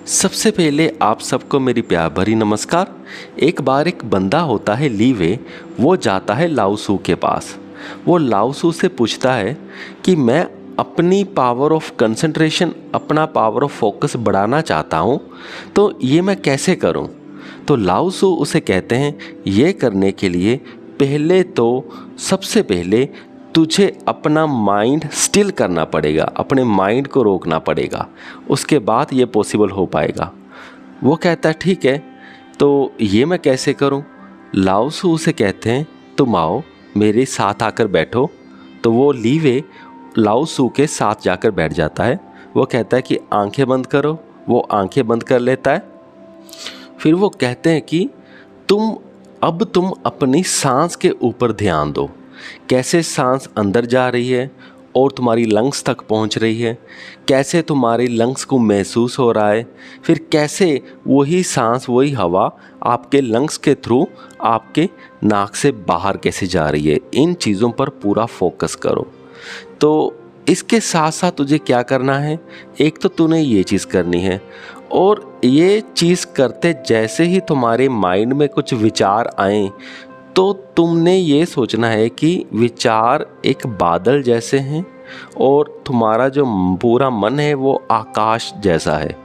सबसे पहले आप सबको मेरी प्यार भरी नमस्कार। एक बार एक बंदा होता है लीवे, वो जाता है लाओसू के पास। वो लाओसू से पूछता है कि मैं अपनी पावर ऑफ कंसंट्रेशन, अपना पावर ऑफ फोकस बढ़ाना चाहता हूँ, तो ये मैं कैसे करूँ। तो लाओसू उसे कहते हैं ये करने के लिए पहले तो सबसे पहले तुझे अपना माइंड स्टिल करना पड़ेगा, अपने माइंड को रोकना पड़ेगा, उसके बाद ये पॉसिबल हो पाएगा। वो कहता है ठीक है, तो ये मैं कैसे करूं। लाओसू उसे कहते हैं तुम आओ मेरे साथ आकर बैठो। तो वो लीवे लाओसू के साथ जाकर बैठ जाता है। वो कहता है कि आंखें बंद करो। वो आंखें बंद कर लेता है। फिर वो कहते हैं कि तुम अपनी सांस के ऊपर ध्यान दो, कैसे सांस अंदर जा रही है और तुम्हारी लंग्स तक पहुंच रही है, कैसे तुम्हारी लंग्स को महसूस हो रहा है, फिर कैसे वही सांस, वही हवा आपके लंग्स के थ्रू आपके नाक से बाहर कैसे जा रही है। इन चीज़ों पर पूरा फोकस करो। तो इसके साथ साथ तुझे क्या करना है, एक तो तूने ये चीज़ करनी है, और ये चीज़ करते जैसे ही तुम्हारे माइंड में कुछ विचार आए तो तुमने ये सोचना है कि विचार एक बादल जैसे हैं और तुम्हारा जो पूरा मन है वो आकाश जैसा है,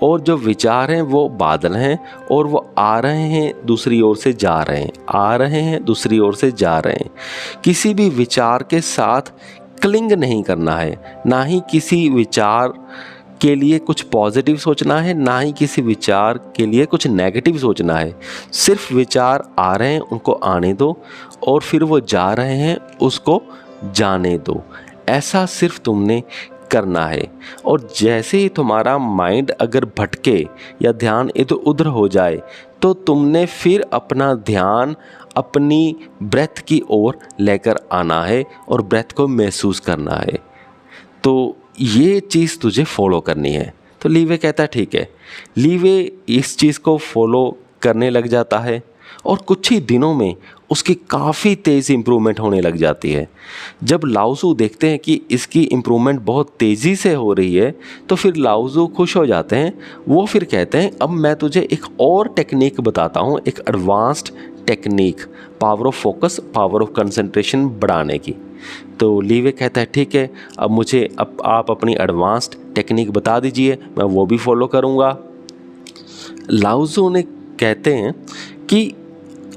और जो विचार हैं वो बादल हैं और वो आ रहे हैं दूसरी ओर से जा रहे हैं, आ रहे हैं दूसरी ओर से जा रहे हैं। किसी भी विचार के साथ क्लिंग नहीं करना है, ना ही किसी विचार के लिए कुछ पॉजिटिव सोचना है, ना ही किसी विचार के लिए कुछ नेगेटिव सोचना है। सिर्फ विचार आ रहे हैं उनको आने दो, और फिर वो जा रहे हैं उसको जाने दो। ऐसा सिर्फ तुमने करना है। और जैसे ही तुम्हारा माइंड अगर भटके या ध्यान इधर उधर हो जाए तो तुमने फिर अपना ध्यान अपनी ब्रेथ की ओर लेकर आना है और ब्रेथ को महसूस करना है। तो ये चीज़ तुझे फॉलो करनी है। तो लीवे कहता है ठीक है। लीवे इस चीज़ को फॉलो करने लग जाता है और कुछ ही दिनों में उसकी काफ़ी तेज़ इम्प्रूवमेंट होने लग जाती है। जब लाओसू देखते हैं कि इसकी इम्प्रूवमेंट बहुत तेज़ी से हो रही है तो फिर लाओसू खुश हो जाते हैं। वो फिर कहते हैं अब मैं तुझे एक और टेक्निक बताता हूँ, एक advanced technique, power of focus, power of concentration बढ़ाने की। तो लीवे कहता है ठीक है, अब आप अपनी एडवांस्ड टेक्निक बता दीजिए, मैं वो भी फॉलो करूँगा। लाओसू ने कहते हैं कि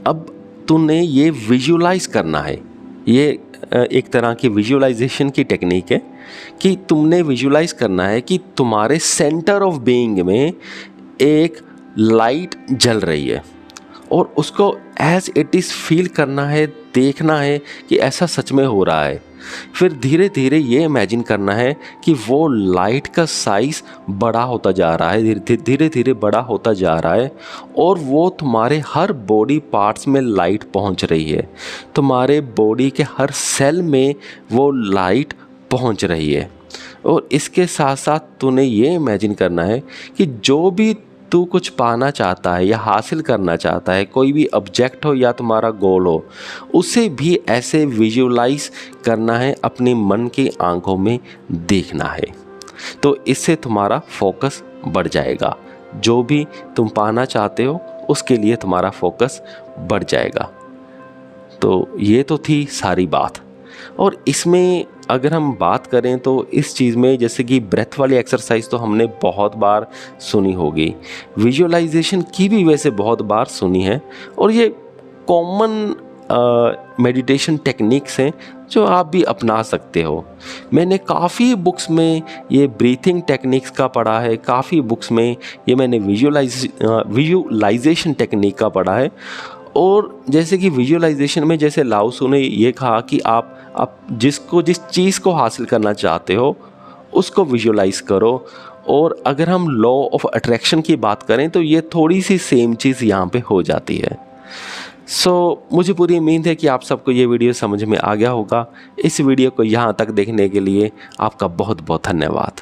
अब तूने ये विजुलाइज करना है। ये एक तरह की विजुलाइजेशन की टेक्निक है कि तुमने विजुलाइज करना है कि तुम्हारे सेंटर ऑफ बीइंग में एक लाइट जल रही है और उसको एज इट इज़ फील करना है, देखना है कि ऐसा सच में हो रहा है। फिर धीरे धीरे ये इमेजिन करना है कि वो लाइट का साइज़ बड़ा होता जा रहा है, धीरे धीरे बड़ा होता जा रहा है, और वो तुम्हारे हर बॉडी पार्ट्स में लाइट पहुंच रही है। तुम्हारे बॉडी के हर सेल में वो लाइट पहुंच रही है। और इसके साथ साथ तूने ये इमेजिन करना है कि जो भी तू कुछ पाना चाहता है या हासिल करना चाहता है, कोई भी ऑब्जेक्ट हो या तुम्हारा गोल हो, उसे भी ऐसे विजुलाइज करना है, अपने मन की आंखों में देखना है। तो इससे तुम्हारा फोकस बढ़ जाएगा। जो भी तुम पाना चाहते हो उसके लिए तुम्हारा फोकस बढ़ जाएगा। तो ये तो थी सारी बात। और इसमें अगर हम बात करें तो इस चीज़ में जैसे कि ब्रेथ वाली एक्सरसाइज तो हमने बहुत बार सुनी होगी, विजुअलाइजेशन की भी वैसे बहुत बार सुनी है, और ये कॉमन मेडिटेशन टेक्निक्स हैं जो आप भी अपना सकते हो। मैंने काफ़ी बुक्स में ये ब्रीथिंग टेक्निक्स का पढ़ा है, काफ़ी बुक्स में ये मैंने विजुअलाइजेशन टेक्निक का पढ़ा है। और जैसे कि विजुअलाइजेशन में जैसे लाओसू ने ये कहा कि आप जिस चीज़ को हासिल करना चाहते हो उसको विजुअलाइज करो। और अगर हम लॉ ऑफ अट्रैक्शन की बात करें तो ये थोड़ी सी सेम चीज़ यहाँ पे हो जाती है। मुझे पूरी उम्मीद है कि आप सबको ये वीडियो समझ में आ गया होगा। इस वीडियो को यहाँ तक देखने के लिए आपका बहुत बहुत धन्यवाद।